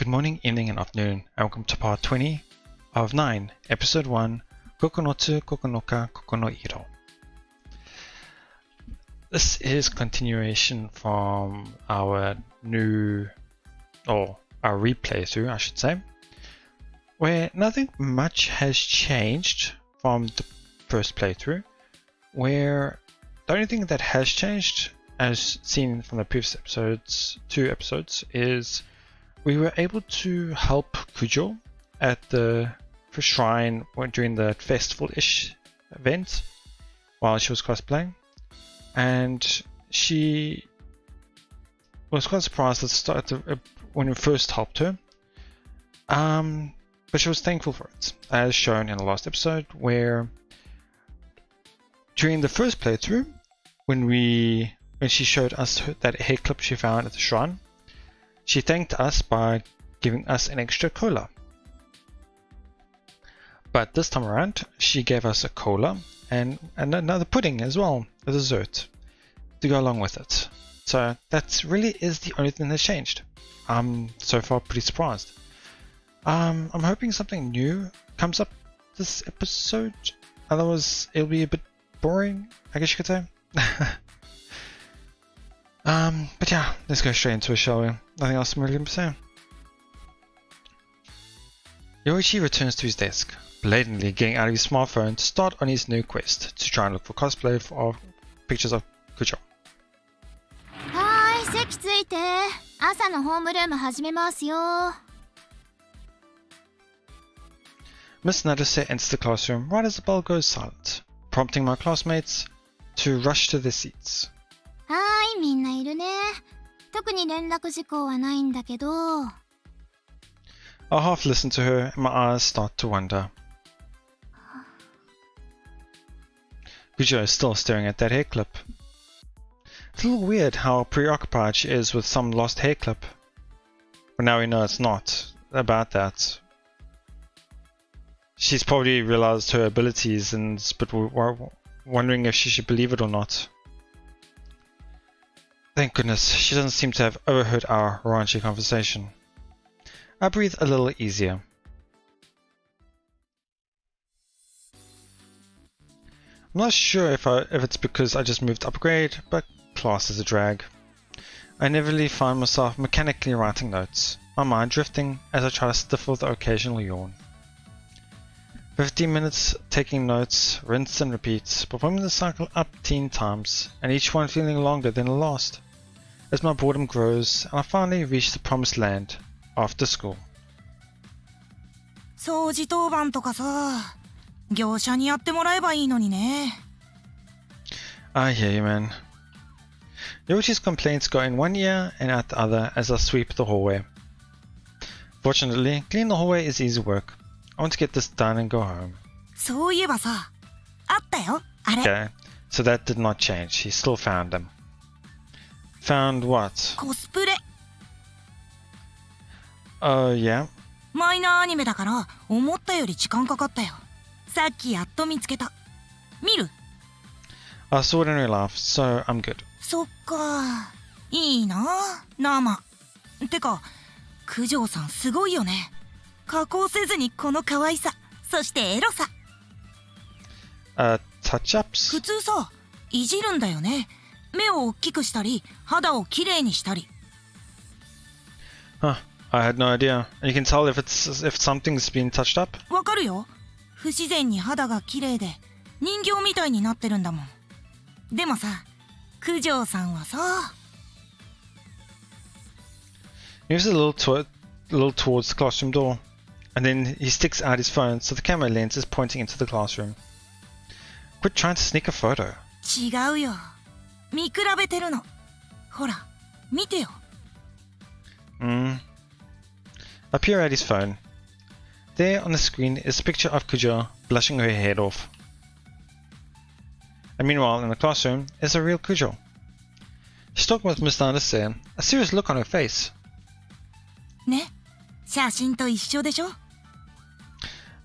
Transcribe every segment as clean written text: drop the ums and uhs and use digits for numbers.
morning, evening, and afternoon, and welcome to part 20 of 9, episode 1, Koko no tsu koko no ka koko no iro. This is continuation from our replay through, I should say, where nothing much has changed from the first playthrough, where the only thing that has changed, as seen from the previous two episodes, is we were able to help Kujo at the shrine during the festival-ish event while she was cosplaying, and she was quite surprised at the start when we first helped her, but she was thankful for it, as shown in the last episode, where during the first playthrough, when she showed us that hair clip she found at the shrine, she thanked us by giving us an extra cola. But this time around, she gave us a cola and another pudding as well, a dessert, to go along with it. So that really is the only thing that's changed. I'm so far pretty surprised. I'm hoping something new comes up this episode, otherwise it'll be a bit boring, I guess you could say. But yeah, let's go straight into it, shall we? Nothing else I'm really going to say. Yoichi returns to his desk, blatantly getting out of his smartphone to start on his new quest to try and look for cosplay of pictures of Kujo. Hi, 席ついて。朝のホームルーム始めますよ。Miss Nadase enters the classroom right as the bell goes silent, prompting my classmates to rush to their seats. はーい、みんないるね。特に連絡事項はないんだけど。I half listen to her and my eyes start to wander. Kujo is still staring at that hair clip. It's a little weird how preoccupied she is with some lost hair clip. But now we know it's not about that. She's probably realized her abilities and is but wondering if she should believe it or not. Thank goodness, she doesn't seem to have overheard our raunchy conversation. I breathe a little easier. I'm not sure if it's because I just moved upgrade, but class is a drag. I inevitably find myself mechanically writing notes, my mind drifting as I try to stifle the occasional yawn. 15 minutes taking notes, rinse and repeat, performing the cycle up 10 times, and each one feeling longer than the last, as my boredom grows and I finally reach the promised land after school. 掃除当番とかさ、業者にやってもらえばいいのにね。I hear you, man. Yoichi's complaints go in one ear and out the other as I sweep the hallway. Fortunately, cleaning the hallway is easy work. I want to get this done and go home. そういえばさ、あったよ、あれ。Okay, so that did not change. He still found them. Found what? コスプレ。Yeah? マイナーアニメだから思ったより時間かかったよ。さっきやっと見つけた。見る？ I saw it in real life, so I'm good. そっか。いいな、生。てか、九条さんすごいよね。加工せずにこの可愛さ、そしてエロさ。touch-ups? 普通さ、いじるんだよね。目を大きくしたり、肌をきれいにしたり。Huh, I had no idea. You can tell if something's been touched up? わかるよ。不自然に肌がきれいで、人形みたいになってるんだもん。でもさ、九条さんはさ。He moves a little towards the classroom door, and then he sticks out his phone so the camera lens is pointing into the classroom. Quit trying to sneak a photo. 違うよ。見比べてるの。ほら、見てよ。I peer at his phone. There on the screen is a picture of Kujo blushing her head off. And meanwhile, in the classroom, is a real Kujo. She's talking with Miss Nadase, a serious look on her face. ね、写真と一緒でしょ？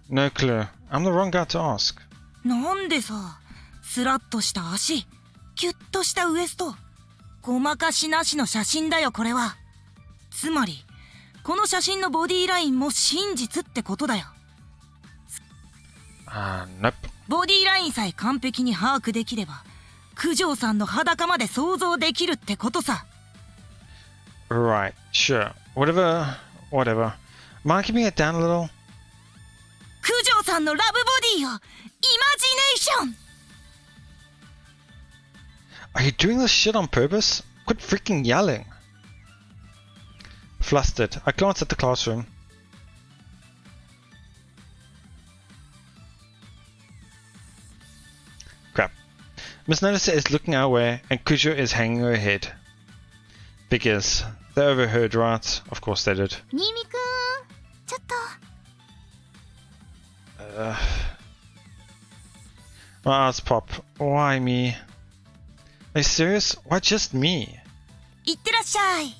No clue. I'm the wrong guy to ask. なんでさ、スラッとした足、キュッとしたウエスト、ごまかしなしの写真だよこれは。つまりこの写真のボディーラインも真実ってことだよ。Nope. ボディーラインさえ完璧に把握できれば九条さんの裸まで想像できるってことさ。 Right, sure. Whatever. Mind keeping it down a little? 九条さんのラブボディをイマジネーション。 Are you doing this shit on purpose? Quit freaking yelling. Flustered, I glanced at the classroom. Crap. Miss Noticer is looking our way and Kujo is hanging her head. Figures. They overheard, right? Of course they did. 新見くん、ちょっと。My eyes pop. Why me? Are you serious? Why just me? いってらっしゃい。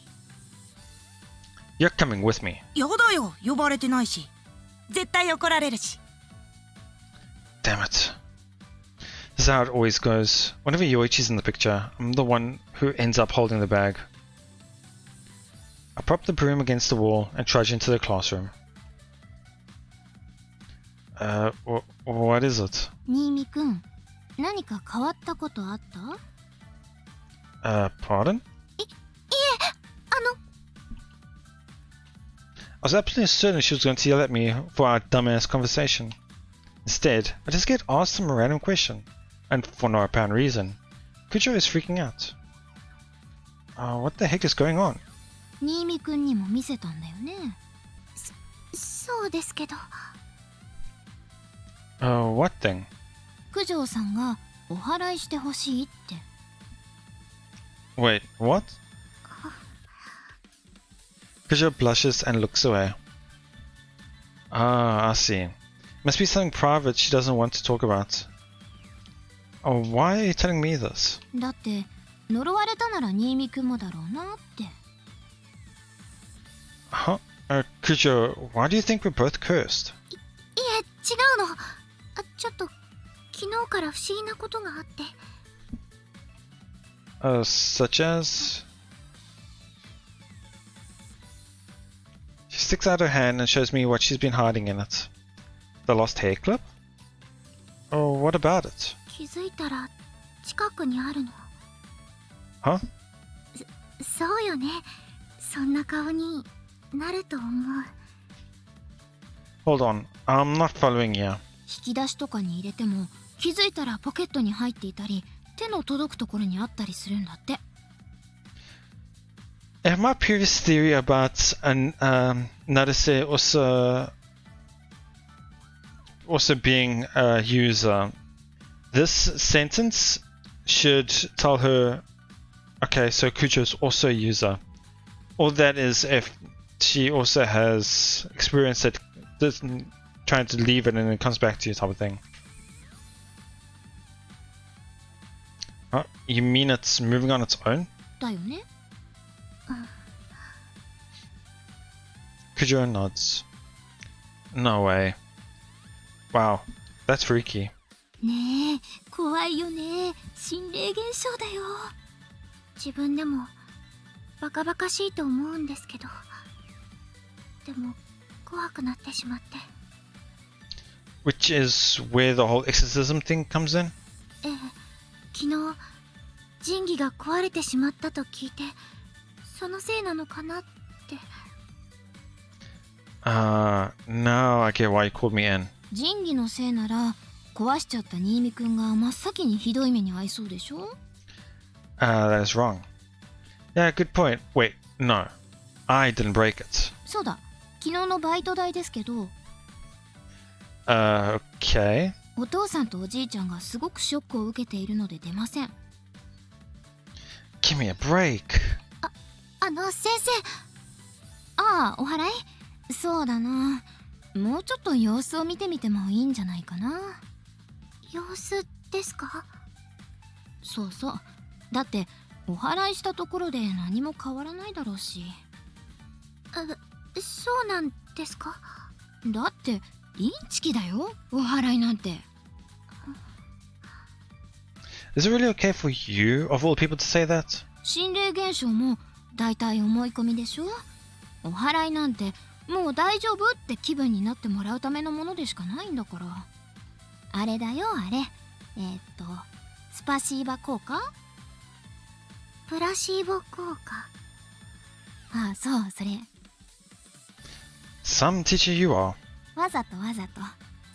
You're coming with me. やだよ、呼ばれてないし。絶対怒られるし。 Damn it. This is how it always goes. Whenever Yoichi's in the picture, I'm the one who ends up holding the bag. I prop the broom against the wall and trudge into the classroom. What is it? 新見くん、何か変わったことあった？ Pardon? いえ、I was absolutely certain she was going to yell at me for our dumbass conversation. Instead, I just get asked some random question, and for no apparent reason. Kujo is freaking out. What the heck is going on? 新見くんにも見せたんだよね。そうですけど。What thing? 九条さんがお祓いしてほしいって。Wait, what? Kujo blushes and looks away. I see. Must be something private she doesn't want to talk about. Why are you telling me this? だって呪われたなら新見くんもだろうなって。Huh? Kujo, why do you think we're both cursed? いえ、違うの。ちょっと昨日から不思議なことがあって。Such as? She sticks out her hand and shows me what she's been hiding in it. The lost hair clip? What about it? 気づいたら近くにあるの。Huh? そうよね。そんな顔になると思う。 Hold on, I'm not following you. 引き出しとかに入れても気づいたらポケットに入っていたり手の届くところにあったりするんだって。If my previous theory about Naruse also being a user, this sentence should tell her, okay, so Kujo's also a user. Or that is if she also has experience that doesn't trying to leave it and it comes back to you type of thing. You mean it's moving on its own? だよね。Kujo nods. No way. Wow, that's freaky. ねえ、怖いよね。心霊現象だよ。自分でもバカバカしいと思うんですけど、でも怖くなってしまって。Which is where the whole exorcism thing comes in? ええ、昨日神器が壊れてしまったと聞いて、そのせいなのかなって。Now I get why you called me in. 神器のせいなら壊しちゃった新見くんが真っ先にひどい目に遭いそうでしょ。That is wrong. Yeah, good point. Wait, no. I didn't break it. そうだ、昨日のバイト代ですけど。Okay. お父さんとおじいちゃんがすごくショックを受けているので出ません。Give me a break. 先生。お祓い？そうだな。もうちょっと様子を見てみてもいいんじゃないかな。様子ですか？そうそう。だってお祓いしたところで何も変わらないだろうし。そうなんですか？だってインチキだよ、お祓いなんて。Is it really okay for you, of all people, to say that? 心霊現象もだいたい思い込みでしょ。お祓いなんてもう大丈夫って気分になってもらうためのものでしかないんだから。あれだよあれ、スパシーバ効果、プラシーボ効果。ああ、そうそれ。 Some teacher you are. わざと。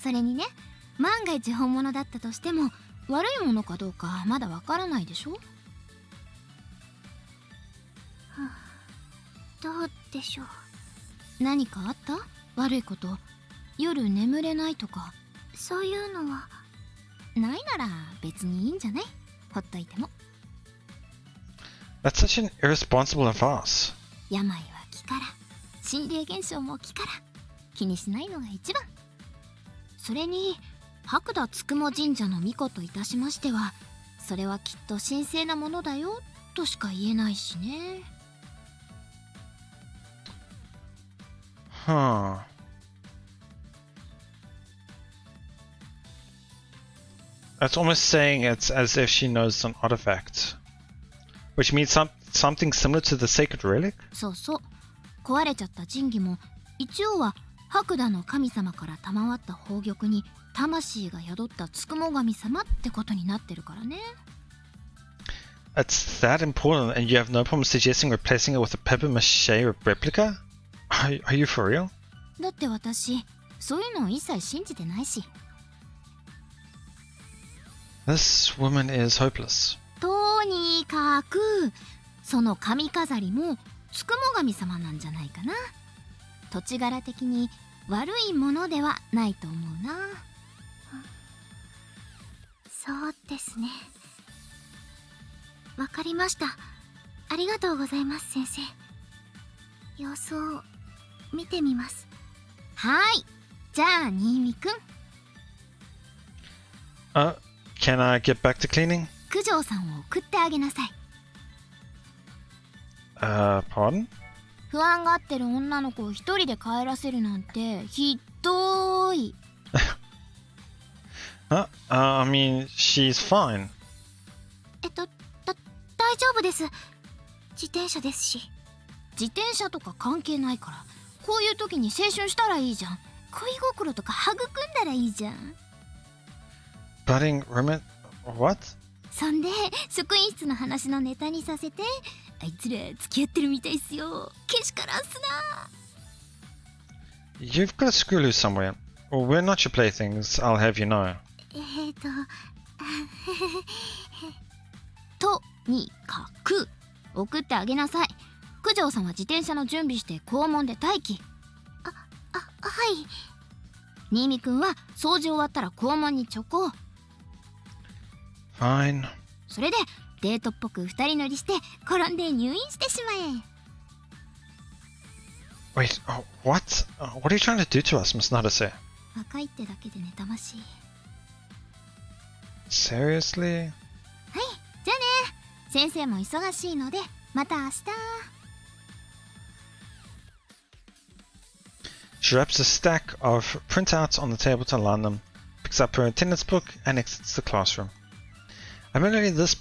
それにね、万が一本物だったとしても悪いものかどうかまだわからないでしょ。どうでしょう。何かあった？悪いこと？夜眠れないとか。そういうのはないなら別にいいんじゃない？ほっといても。 That's such an irresponsible advice. 病は気から、心霊現象も気から、気にしないのが一番。それに白田つくも神社の巫女といたしましては、それはきっと神聖なものだよとしか言えないしね。Huh. That's almost saying it's as if she knows an artifact. Which means something similar to the sacred relic? そうそう、壊れちゃった神器も一応は白田の神様から賜った宝玉に魂が宿ったつくも神様ってことになってるからね。 It's that important and you have no problem suggesting replacing it with a paper mache replica? Are you for real? だって私そういうのを一切信じてないし。 This woman is hopeless. とにかくその髪飾りもつくも神様なんじゃないかな。土地柄的に悪いものではないと思うな。そうですね。わかりました。ありがとうございます先生。様子を見てみます。はい、じゃあ新見くん、 Can I get back to cleaning? 九条さんを送ってあげなさい。 Pardon? 不安がってる女の子を一人で帰らせるなんてひどい。 I mean, she's fine. 大丈夫です。自転車ですし。自転車とか関係ないから、こういう時に青春したらいいじゃん。恋心とか育んだらいいじゃん。 Budding romance? What? そんで職員室の話のネタにさせて、あいつら付き合ってるみたいっすよ。けしからんすな。 You've got a screw loose somewhere. Well, we're not your playthings, I'll have you know. とにかく送ってあげなさい。九条さんは自転車の準備して校門で待機。はい。新見くんは掃除終わったら校門に直行。 Fine. それでデートっぽく二人乗りして転んで入院してしまえ。 Wait, what? What are you trying to do to us, Miss Naruse? 若いってだけで妬ましい。 Seriously? はい、じゃあね。先生も忙しいのでまた明日。 She wraps a stack of printouts on the table to line them, picks up her attendance book, and exits the classroom. Admittedly, this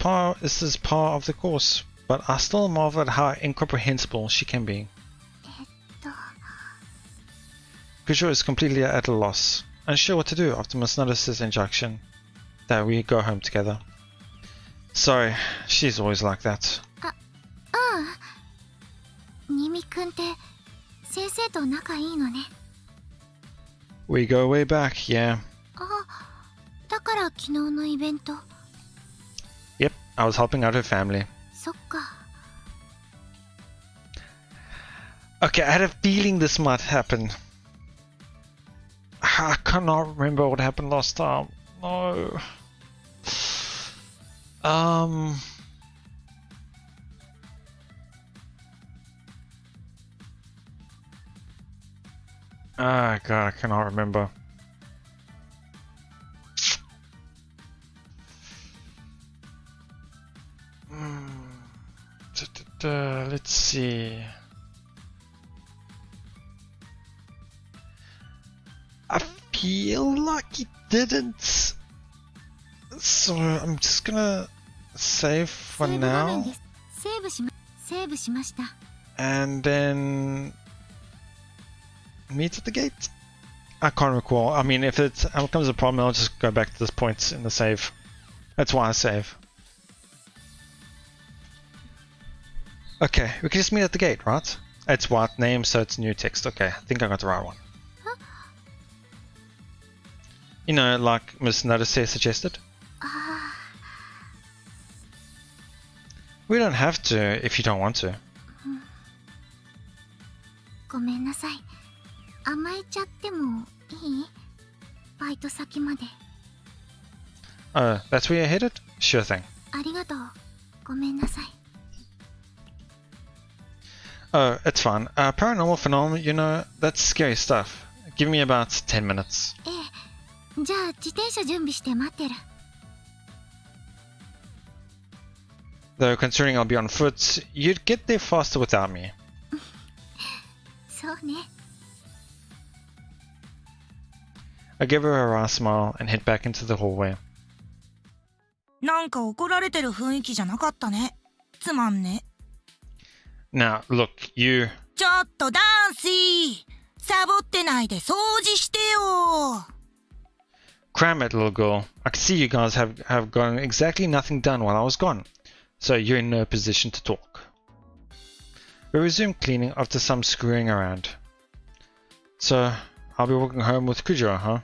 is part of the course, but I still marvel at how incomprehensible she can be. Kujo is completely at a loss, unsure what to do after Miss Naruse's injunction that we go home together. Sorry, she's always like that. 新見くんって先生と仲いいのね。 We go way back, yeah. だから昨日のイベント。 Yep, I was helping out her family. そっか。 Okay, I had a feeling this might happen. I cannot remember what happened last time. No. Ah, God, I cannot remember. Let's see. I feel like it didn't. So I'm just gonna save for セーブ画面 now. です。セーブしました。 And then Meet at the gate? I can't recall. I mean, if it becomes a problem, I'll just go back to this point in the save. That's why I save. Okay, we can just meet at the gate, right? It's white name, so it's new text. Okay, I think I got the right one. Huh? You know, like Miss Notice suggested. We don't have to if you don't want to. ごめんなさい。甘えちゃってもいい？バイト先まで。Oh, that's where you're headed? Sure thing. ありがとう。ごめんなさい。Oh, it's fine. Paranormal phenomenon, you know, that's scary stuff. Give me about 10 minutes. ええ。じゃあ自転車準備して待ってる。Though considering I'll be on foot, you'd get there faster without me. そうね。I give her a wry smile and head back into the hallway. なんか怒られてる雰囲気じゃなかったね。つまんね。Now, look, you... ちょっとダンシー、サボってないで掃除してよ。 Cram it, little girl. I can see you guys have gotten exactly nothing done while I was gone, so you're in no position to talk. We resumed cleaning after some screwing around. So, I'll be walking home with Kujo, huh?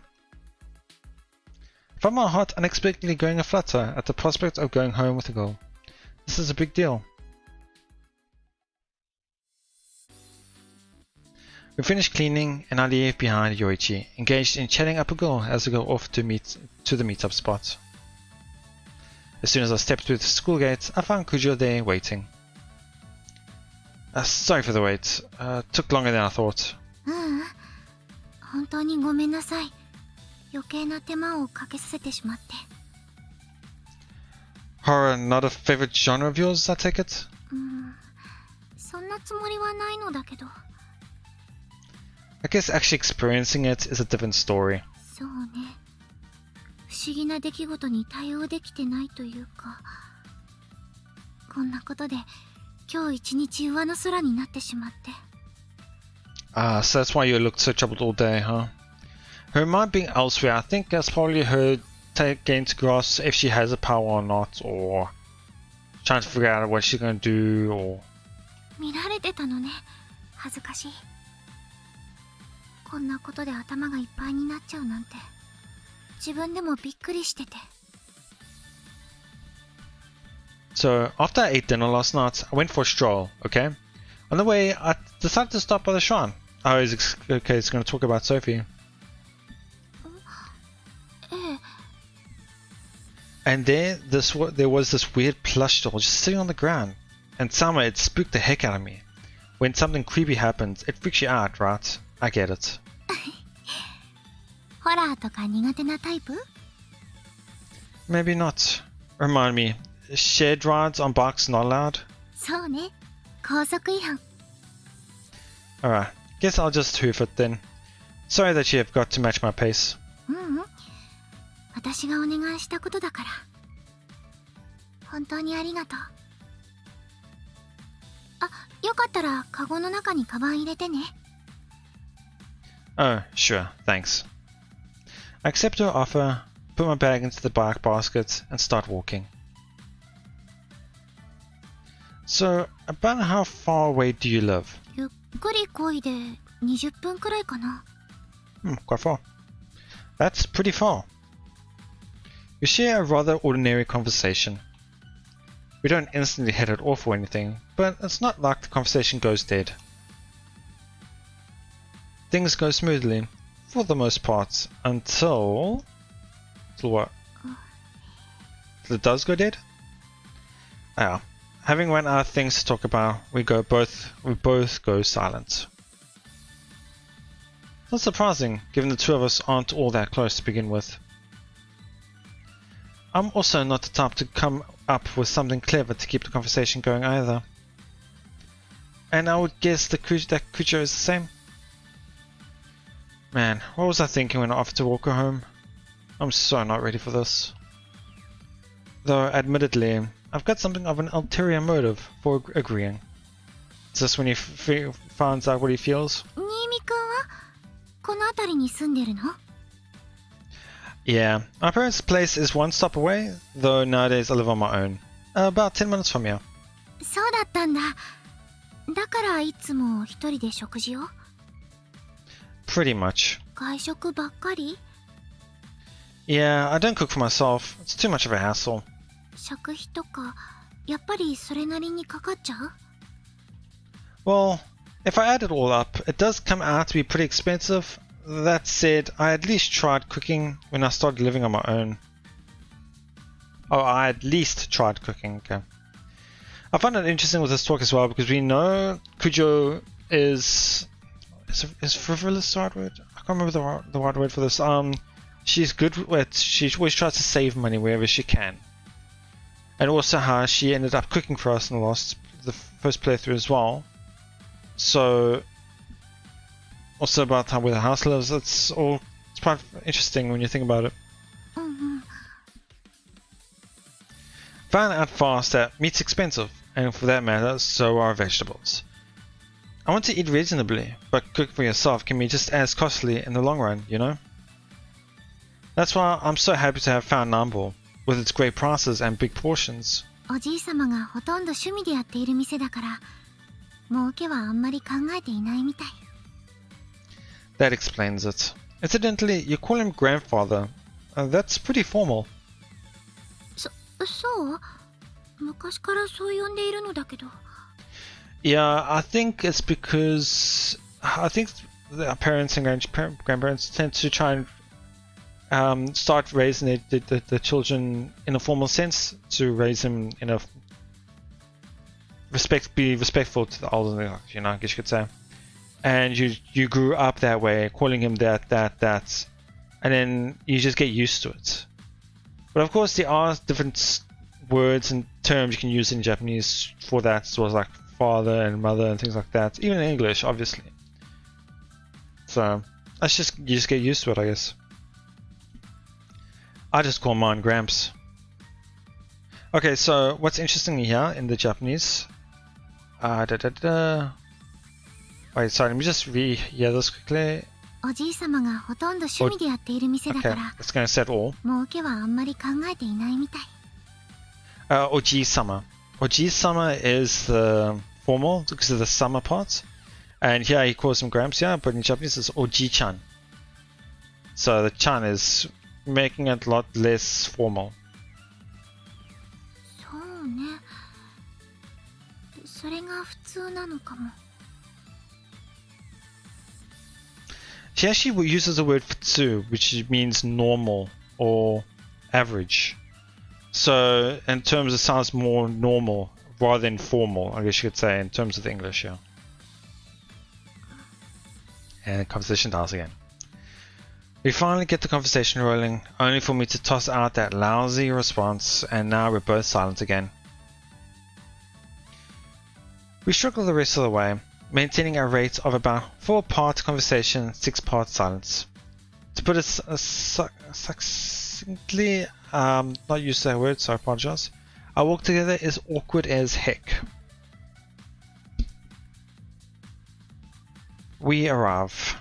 I found my heart unexpectedly going aflutter at the prospect of going home with a girl. This is a big deal. We finished cleaning and I leave behind Yoichi, engaged in chatting up a girl as we go off to the meetup spot. As soon as I stepped through the school gate, I found Kujo there waiting. Sorry for the wait. Took longer than I thought. 本当にごめんなさい。余計な手間をかけさせてしまって。Horror not a favorite genre of yours, I take it? そんなつもりはないのだけど。I guess actually experiencing it is a different story. そうね。不思議な出来事に対応できてないというか。こんなことで今日一日上の空になってしまって。Ah, so that's why you looked so troubled all day, huh? Her mind being elsewhere, I think that's probably her getting to grasp if she has a power or not, or trying to figure out what she's gonna do, or... 見られてたのね。恥ずかしい。こんなことで頭がいっぱいになっちゃうなんて。自分でもびっくりしてて。So, after I ate dinner last night, I went for a stroll, okay? On the way, I decided to stop by the shrine. I was okay, it's going to talk about Sophie. ええ。 And there was this weird plush doll just sitting on the ground. And somehow it spooked the heck out of me. When something creepy happens, it freaks you out, right? I get it. ホラーとか苦手なタイプ？ Maybe not. Remind me, shared rides on bikes not allowed? そうね。高速違反。 Alright, guess I'll just hoof it then. Sorry that you have got to match my pace. 私がお願いしたことだから。本当にありがとう。あ、よかったらカゴの中にカバン入れてね。Oh, sure, thanks. I accept her offer, put my bag into the bike basket, and start walking. So, about how far away do you live? ゆっくり漕いで20分くらいかな。Quite far. That's pretty far. We share a rather ordinary conversation. We don't instantly head it off or anything, but it's not like the conversation goes dead. Things go smoothly, for the most part, until what? Till it does go dead? Ah, having run out of things to talk about, we both go silent. Not surprising, given the two of us aren't all that close to begin with. I'm also not the type to come up with something clever to keep the conversation going either. And I would guess that Kujo is the same. Man, what was I thinking when I offered to walk her home? I'm so not ready for this. Though, admittedly, I've got something of an ulterior motive for agreeing. Is this when he finds out what he feels? 新見くんはこの辺りに住んでるの？ Yeah, my parents' place is one stop away, though nowadays I live on my own. About 10 minutes from here. そうだったんだ。だからいつも一人で食事を？ Pretty much. 外食ばっかり？ Yeah, I don't cook for myself. It's too much of a hassle. 食費とかやっぱりそれなりにかかっちゃう？ Well, if I add it all up, it does come out to be pretty expensive. That said, I at least tried cooking when I started living on my own. Oh, I at least tried cooking, okay. I find it interesting with this talk as well because we know Kujo is frivolous the right word? I can't remember the right word for this. She's good at, she always tries to save money wherever she can. And also how she ended up cooking for us in the first playthrough as well. So, also about how where the house lives, it's quite interesting when you think about it. うんうん。 Found out fast that meat's expensive, and for that matter, so are vegetables. I want to eat reasonably, but cook for yourself can be just as costly in the long run, you know? That's why I'm so happy to have found Nambo, with its great prices and big portions. おじいさまがほとんど趣味でやっている店だから、儲けはあんまり考えていないみたい。 That explains it. Incidentally, you call him grandfather. That's pretty formal. そう？昔からそう呼んでいるのだけど。 Yeah, I think it's because I think the parents and grandparents tend to try and start raising the children in a formal sense, to raise them in a be respectful to the older, you know, I guess you could say. And you grew up that way, calling him that, and then you just get used to it. But of course, there are different words and terms you can use in Japanese for that, as well as like father and mother and things like that. Even in English, obviously. So you just get used to it, I guess. I just call mine Gramps. Okay, so what's interesting here in the Japanese? Wait, sorry, let me just re-hear this quickly. おじいさまがほとんど趣味でやっている店だか Okay, ら、 let's go and set all. 儲けはあんまり考えていないみたい。 Oji-sama. Oji-sama is the formal because of the sama part. And here he calls him Gramps, yeah, but in Japanese it's Oji-chan. So the chan is making it a lot less formal. そうね。それが普通なのかも。 She actually uses the word futsu, which means normal or average. So in terms, it sounds more normal rather than formal, I guess you could say, in terms of the English, yeah. And conversation dies again. We finally get the conversation rolling, only for me to toss out that lousy response, and now we're both silent again. We struggle the rest of the way, maintaining a rate of about 4-part conversation, 6-part silence. To put it succinctly, not use that word, so I apologize. Our walk together is awkward as heck. We arrive.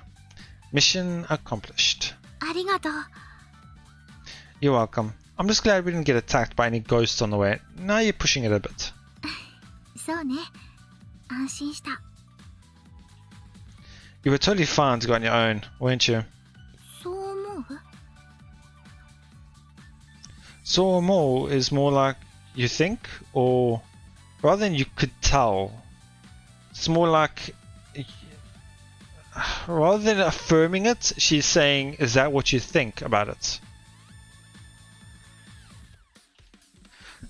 Mission accomplished. ありがとう。 You're welcome. I'm just glad we didn't get attacked by any ghosts on the way. Now you're pushing it a bit. そうね。安心した。 You were totally fine to go on your own, weren't you? そう思う？ So more is more like you think, or rather than you could tell. It's more like, rather than affirming it, she's saying, is that what you think about it?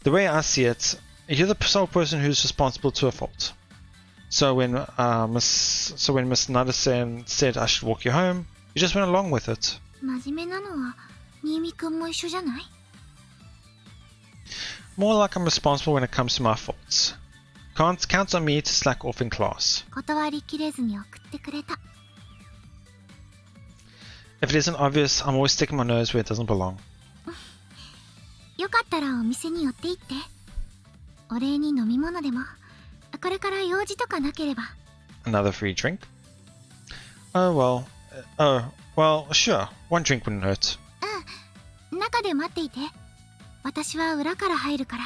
The way I see it, you're the sole person who's responsible to a fault. So when Miss Nada-san said I should walk you home, you just went along with it. 真面目なのは新見くんも一緒じゃない？ More like I'm responsible when it comes to my faults. Can't count on me to slack off in class. 断りきれずに送ってくれた。 If it isn't obvious, I'm always sticking my nose where it doesn't belong. よかったらお店に寄って行って。お礼に飲み物でも。これから用事とかなければ。 Another free drink? Oh well, Oh, well, sure. One drink wouldn't hurt. 中で待っていて。私は裏から入るから。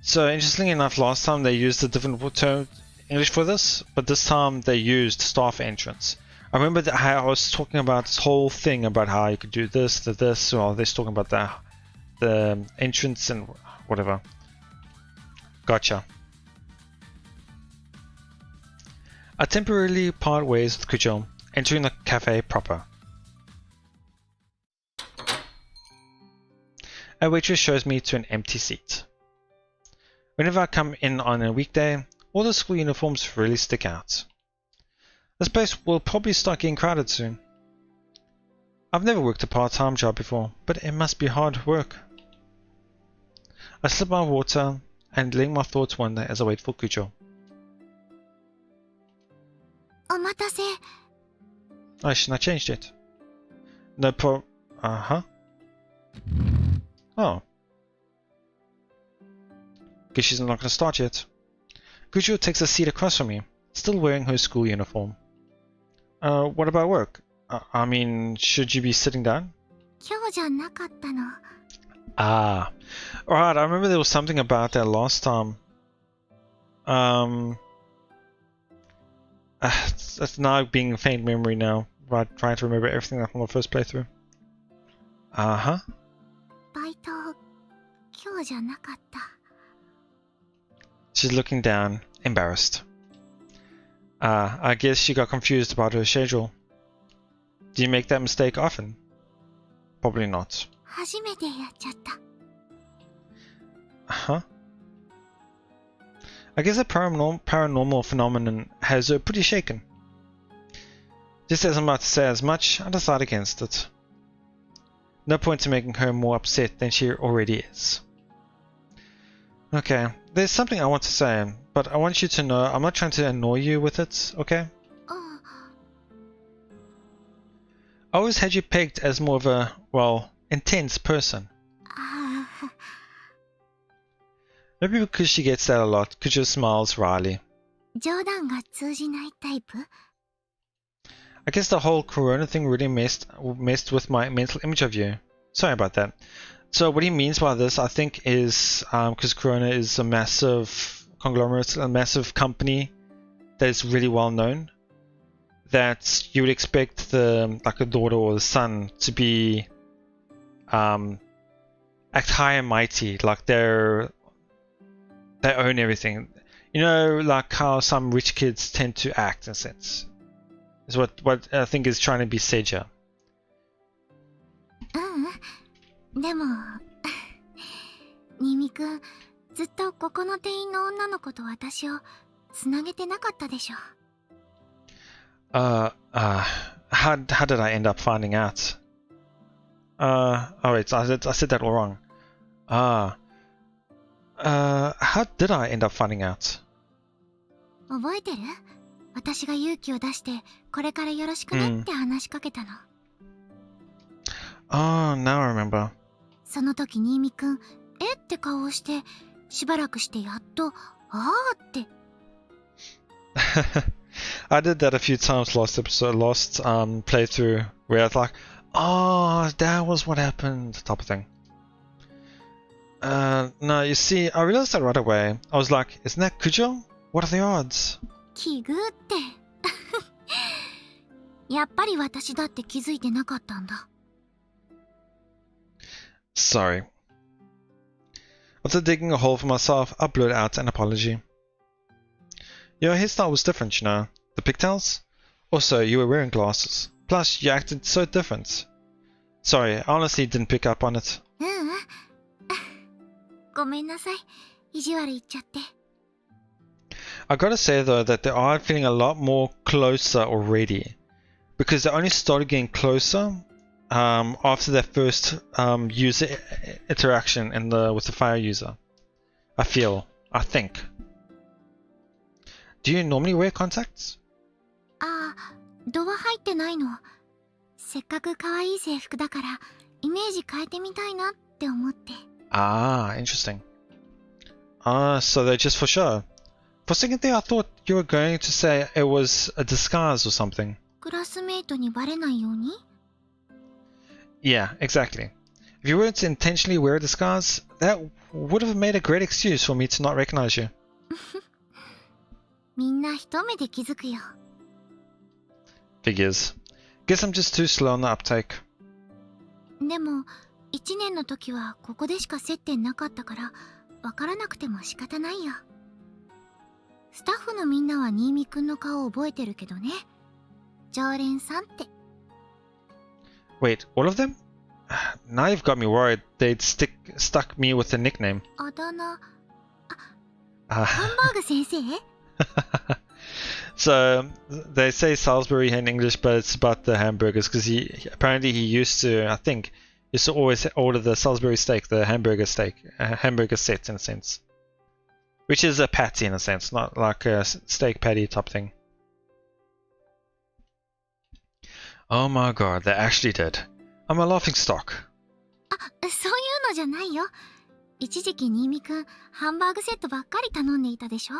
So, interestingly enough, last time they used a different term English for this, but this time they used staff entrance. I remember that I was talking about this whole thing about how you could do this, or they're talking about the entrance and whatever. Gotcha. I temporarily part ways with Kujo, entering the cafe proper. A waitress shows me to an empty seat. Whenever I come in on a weekday, all the school uniforms really stick out. This place will probably start getting crowded soon. I've never worked a part-time job before, but it must be hard work. I sip my water and letting my thoughts wander as I wait for Kujo. お待たせ。 I shouldn't have changed it. No pro- Uh-huh. Oh. Guess she's not gonna start yet. Kujo takes a seat across from me, still wearing her school uniform. What about work? I mean, should you be sitting down? 今日じゃなかったの。 Ah. Alright, I remember there was something about that last time. That's now being a faint memory now. Right, trying to remember everything from the first playthrough. Uh-huh. バイト、今日じゃなかった。 She's looking down, embarrassed. I guess she got confused about her schedule. Do you make that mistake often? Probably not. 初めてやっちゃった。 Huh? I guess the paranormal phenomenon has her pretty shaken. Just as I'm about to say as much, I decide against it. No point in making her more upset than she already is. Okay, there's something I want to say, but I want you to know I'm not trying to annoy you with it, okay? あ I always had you pegged as more of a, well, intense person. あ。 Maybe because she gets that a lot, Kujo smiles wryly. 冗談が通じないタイプ？ I guess the whole Corona thing really messed with my mental image of you. Sorry about that. So what he means by this, I think, is because Corona is a massive conglomerate, a massive company that is really well known, that you would expect the daughter or the son to be act high and mighty, like they own everything. You know, like how some rich kids tend to act, in a sense. Is what I think is trying to be Seija. でも、新見くん、ずっとここの店員の女の子と私をつなげてなかったでしょ。How did I end up finding out? Oh wait, I said that all wrong. How did I end up finding out? 覚えてる？私が勇気を出してこれからよろしくねって話しかけたの。Oh, now I remember. その時新見くん、えって顔をしてしばらくしてやっと、あーって。I did that a few times last playthrough, where I was like, oh, that was what happened, type of thing. No, you see, I realized that right away. I was like, isn't that Kujo? What are the odds? 奇遇って。やっぱり私だって気づいてなかったんだ。Sorry. After digging a hole for myself, I blurted out an apology. Your hairstyle was different, you know. The pigtails? Also, you were wearing glasses. Plus, you acted so different. Sorry, I honestly didn't pick up on it. ごめんなさい。意地悪言っちゃって。I gotta say though that they are feeling a lot more closer already. Because they only started getting closer after that first user interaction with the fire user. I think. Do you normally wear contacts? ああ、度は入ってないの。せっかく可愛い制服だからイメージ変えてみたいなって思って。Ah, interesting. So they're just for show. For a second there, I thought you were going to say it was a disguise or something. クラスメイトにバレないように？ Yeah, exactly. If you were to intentionally wear a disguise, that would have made a great excuse for me to not recognize you. みんな一目で気づくよ。Figures. Guess I'm just too slow on the uptake. でも、1年の時はここでしか接点なかったから、わからなくても仕方ないよ。スタッフのみんなは新見くんの顔を覚えてるけどね。常連さんって。Wait, all of them? Now you've got me worried they'd stuck me with a nickname. あだ名、 Uh, ハンバーグ先生？ so they say Salisbury in English, but it's about the hamburgers because apparently he used to always order the Salisbury steak, the hamburger set in a sense, which is a patty in a sense, not like a steak patty type thing. Oh my god, they actually did. I'm a laughing stock. あ、そういうのじゃないよ。一時期新見くん、ハンバーグセットばっかり頼んでいたでしょ？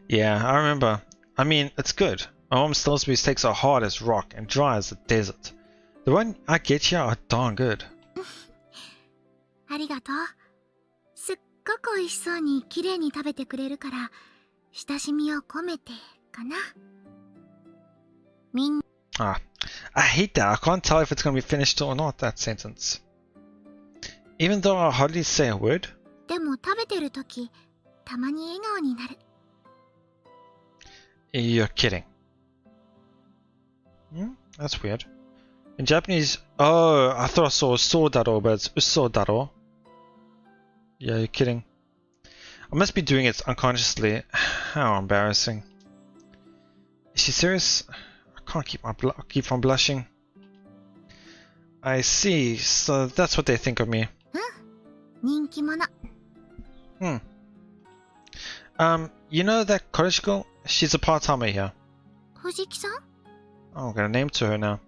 Yeah, I remember. I mean, it's good. My mom's Salisbury steaks are hard as rock and dry as the desert. The one I get here are darn good. ありがとう。すっごく美味しそうに綺麗に食べてくれるから、親しみを込めてかな。みんな、 Ah, I hate that. I can't tell if it's going to be finished or not, that sentence. Even though I hardly say a word. でも食べてるとき、たまに笑顔になる。You're kidding. That's weird. In Japanese, oh, I thought I saw sodaro, but it's usodaro. Yeah, you're kidding. I must be doing it unconsciously. How embarrassing. Is she serious? I can't keep from blushing. I see. So that's what they think of me. 人気者。 You know that college girl? She's a part-timer here. 藤木さん？ Oh, I'm gonna name to her now.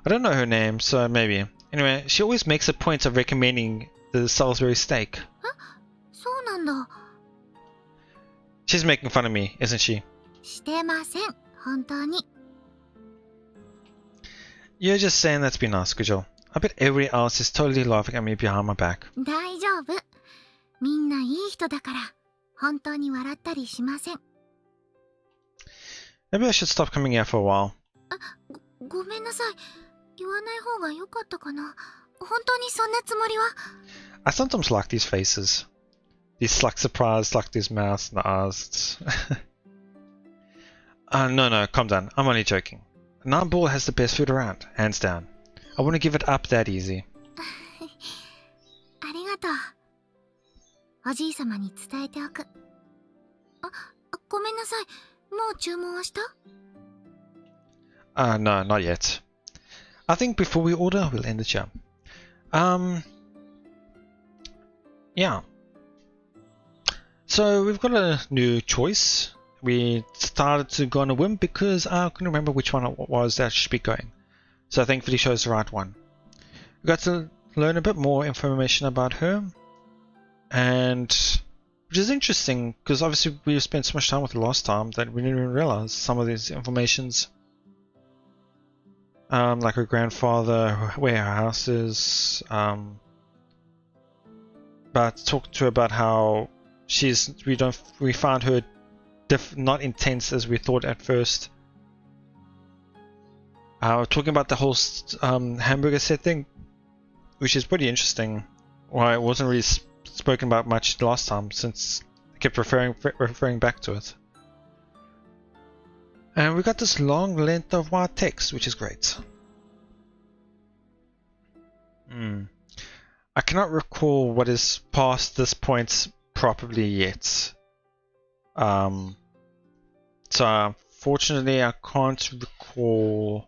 I don't know her name, so maybe. Anyway, she always makes a point of recommending the Salisbury steak. そうなんだ。 She's making fun of me, isn't she? してません。本当に。 You're just saying that to be nice, Kujo. I bet everybody else is totally laughing at me behind my back. 大丈夫。みんないい人だから、本当に笑ったりしません。 Maybe I should stop coming here for a while. ごめんなさい。言わない方が良かったかな。本当にそんなつもりは。 I sometimes like these faces. These like surprised, like these mouths and eyes. No, calm down. I'm only joking. Namball has the best food around, hands down. I wouldn't give it up that easy. ありがとう。おじいさまに伝えておく。ごめんなさい。もう注文はした？ No, not yet. I think before we order, we'll end the jam. Yeah. So we've got a new choice. We started to go on a whim because I couldn't remember which one it was that should be going. So thankfully chose the right one. We got to learn a bit more information about her, and which is interesting because obviously we spent so much time with her last time that we didn't even realize some of these informations. Like her grandfather, where her house is, but talk to her about how we found her not intense as we thought at first. Talking about the whole hamburger set thing, which is pretty interesting. Why it wasn't really spoken about much last time, since I kept referring back to it. And we got this long length of white text, which is great. I cannot recall what is past this point properly yet. So unfortunately I can't recall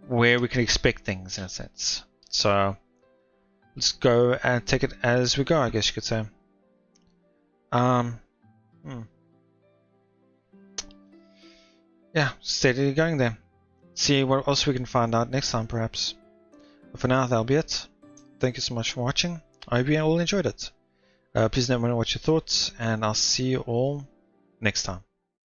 where we can expect things in a sense. So let's go and take it as we go, I guess you could say. Yeah, steadily going there. See what else we can find out next time perhaps. But for now, that'll be it. Thank you so much for watching. I hope you all enjoyed it. Please let me know what your thoughts, and I'll see you all next time.